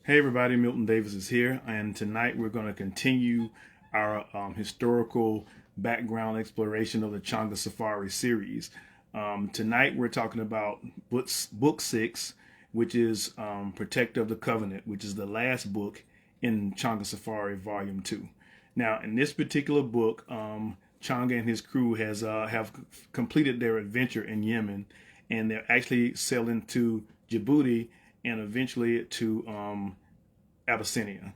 Hey everybody, Milton Davis is here, and tonight we're going to continue our historical background exploration of the Changa Safari series. Tonight we're talking about book 6, which is Protector of the Covenant, which is the last book in Changa Safari Volume 2. Now, in this particular book, Changa and his crew have completed their adventure in Yemen, and they're actually sailing to Djibouti and eventually to Abyssinia.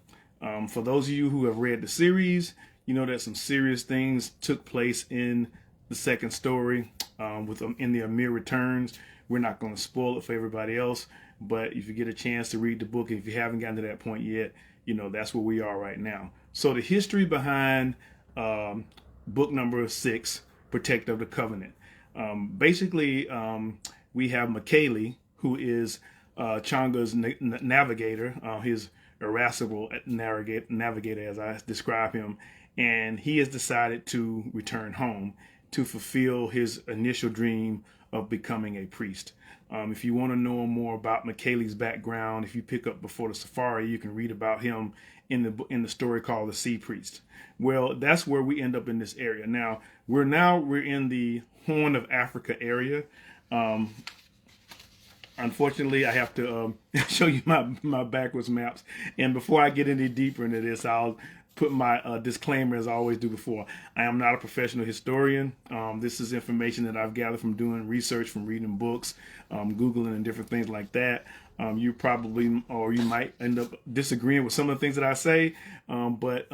For those of you who have read the series, you know that some serious things took place in the second story with in the Amir Returns. We're not going to spoil it for everybody else, but if you get a chance to read the book, if you haven't gotten to that point yet, you know that's where we are right now. So the history behind book number 6, Protector of the Covenant. Basically, we have Michele, who is Changa's navigator, his irascible navigator, as I describe him, and he has decided to return home to fulfill his initial dream of becoming a priest. If you want to know more about Michele's background, if you pick up Before the Safari, you can read about him in the story called The Sea Priest. Well, that's where we end up in this area. Now we're in the Horn of Africa area. Unfortunately, I have to show you my backwards maps. And before I get any deeper into this, I'll put my disclaimer as I always do before. I am not a professional historian. This is information that I've gathered from doing research, from reading books, Googling and different things like that. You probably, or you might end up disagreeing with some of the things that I say, but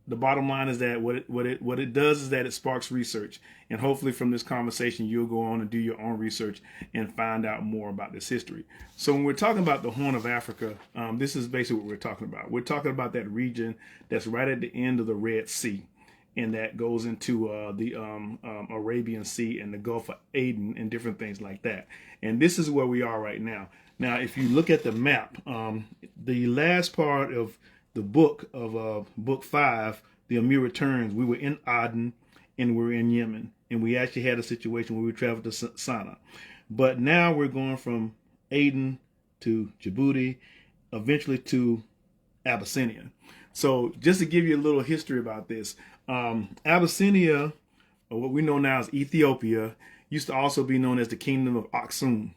the bottom line is that what it does is that it sparks research, and hopefully from this conversation you'll go on and do your own research and find out more about this history. So when we're talking about the Horn of Africa, this is basically what we're talking about. We're talking about that region that's right at the end of the Red Sea, and that goes into the Arabian Sea and the Gulf of Aden and different things like that. And this is where we are right now. Now, if you look at the map, the last part of the book of book 5, the Amir Returns, we were in Aden and we were in Yemen, and we actually had a situation where we traveled to Sana'a. But now we're going from Aden to Djibouti, eventually to Abyssinia. So just to give you a little history about this, Abyssinia, or what we know now as Ethiopia, used to also be known as the Kingdom of Aksum.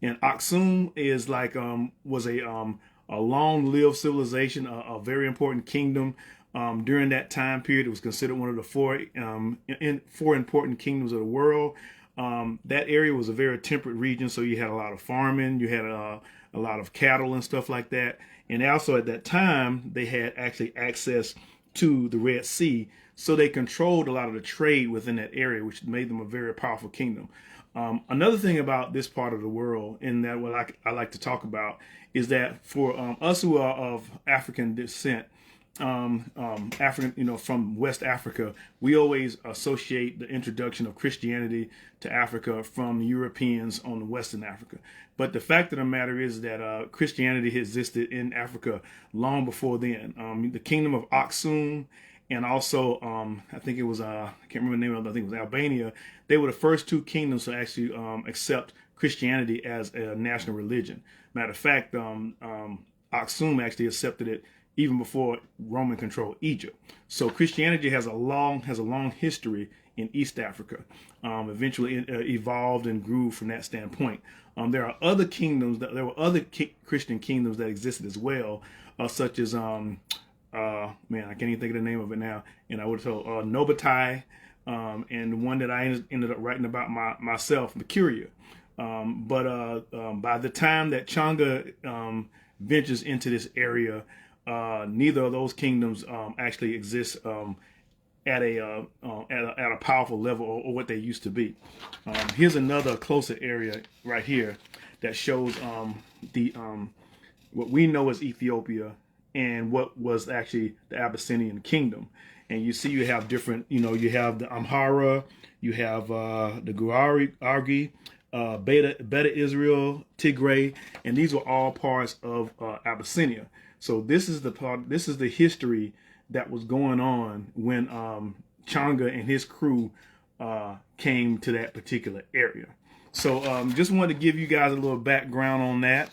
And Aksum is like was a long-lived civilization, a very important kingdom. During that time period, it was considered one of the four important kingdoms of the world. That area was a very temperate region, so you had a lot of farming, you had a lot of cattle and stuff like that. And also at that time, they had actually access to the Red Sea, so they controlled a lot of the trade within that area, which made them a very powerful kingdom. Another thing about this part of the world, and that what I like to talk about, is that for us who are of African descent, African, from West Africa, we always associate the introduction of Christianity to Africa from Europeans on Western Africa. But the fact of the matter is that Christianity existed in Africa long before then. The kingdom of Aksum, and also I think it was I can't remember the name of it, I think it was Albania. They were the first two kingdoms to actually accept Christianity as a national religion. Matter of fact, Aksum actually accepted it even before Roman controlled Egypt. So Christianity has a long history in East Africa. Eventually evolved and grew from that standpoint. There are other kingdoms there were other Christian kingdoms that existed as well, such as man, I can't even think of the name of it now. And I would have told Nobatai, and the one that I ended up writing about myself, Mercuria. But by the time that Changa ventures into this area, neither of those kingdoms actually exist at a powerful level, or what they used to be. Here's another closer area right here that shows the what we know as Ethiopia and what was actually the Abyssinian kingdom. And you see, you have different, you have the Amhara, you have the Guargi, Beta Israel, Tigray, and these were all parts of Abyssinia. So this is the history that was going on when Changa and his crew came to that particular area. So just wanted to give you guys a little background on that.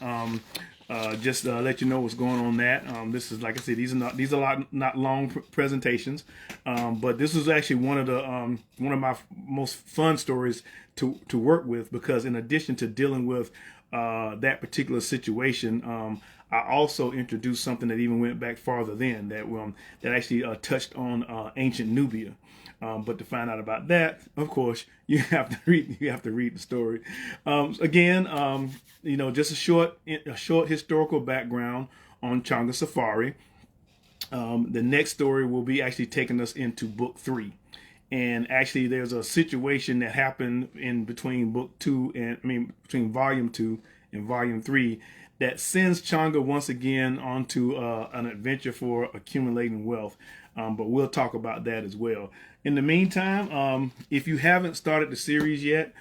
just let you know what's going on that. This is, like I said, these are not long presentations, but this was actually one of my most fun stories to work with, because in addition to dealing with that particular situation, I also introduced something that even went back farther than that, that actually touched on ancient Nubia. But to find out about that, of course, you have to read. You have to read the story. Again, just a short historical background on Changa Safari. The next story will be actually taking us into book 3. And actually, there's a situation that happened in between between volume 2 and volume 3, that sends Changa once again onto an adventure for accumulating wealth. But we'll talk about that as well. In the meantime, if you haven't started the series yet,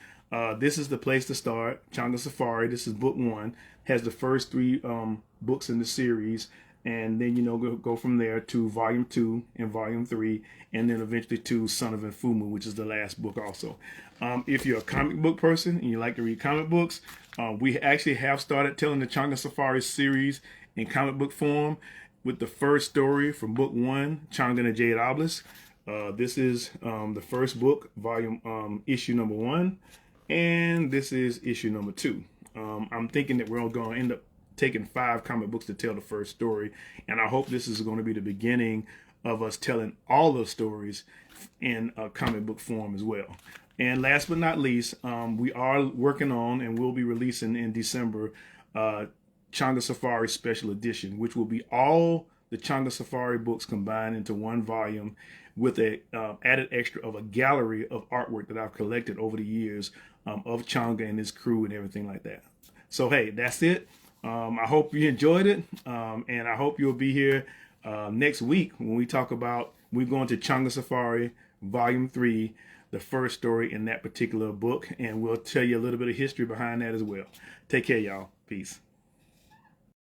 this is the place to start. Changa Safari. This is book 1. Has the first 3 books in the series. And then, go from there to volume 2 and volume 3, and then eventually to Son of Infumu, which is the last book also. If you're a comic book person and you like to read comic books, we actually have started telling the Changa Safari series in comic book form, with the first story from book 1, Changa and the Jade Obelisk. This is the first book, issue number 1, and this is issue number 2. I'm thinking that we're all going to end up taking 5 comic books to tell the first story, and I hope this is going to be the beginning of us telling all the stories in comic book form as well. And last but not least, we are working on, and we'll be releasing in December, Changa Safari Special Edition, which will be all the Changa Safari books combined into one volume, with a added extra of a gallery of artwork that I've collected over the years of Changa and his crew and everything like that. So hey, that's it. I hope you enjoyed it, and I hope you'll be here next week when we're going to Changa Safari Volume 3, the first story in that particular book, and we'll tell you a little bit of history behind that as well. Take care, y'all. Peace.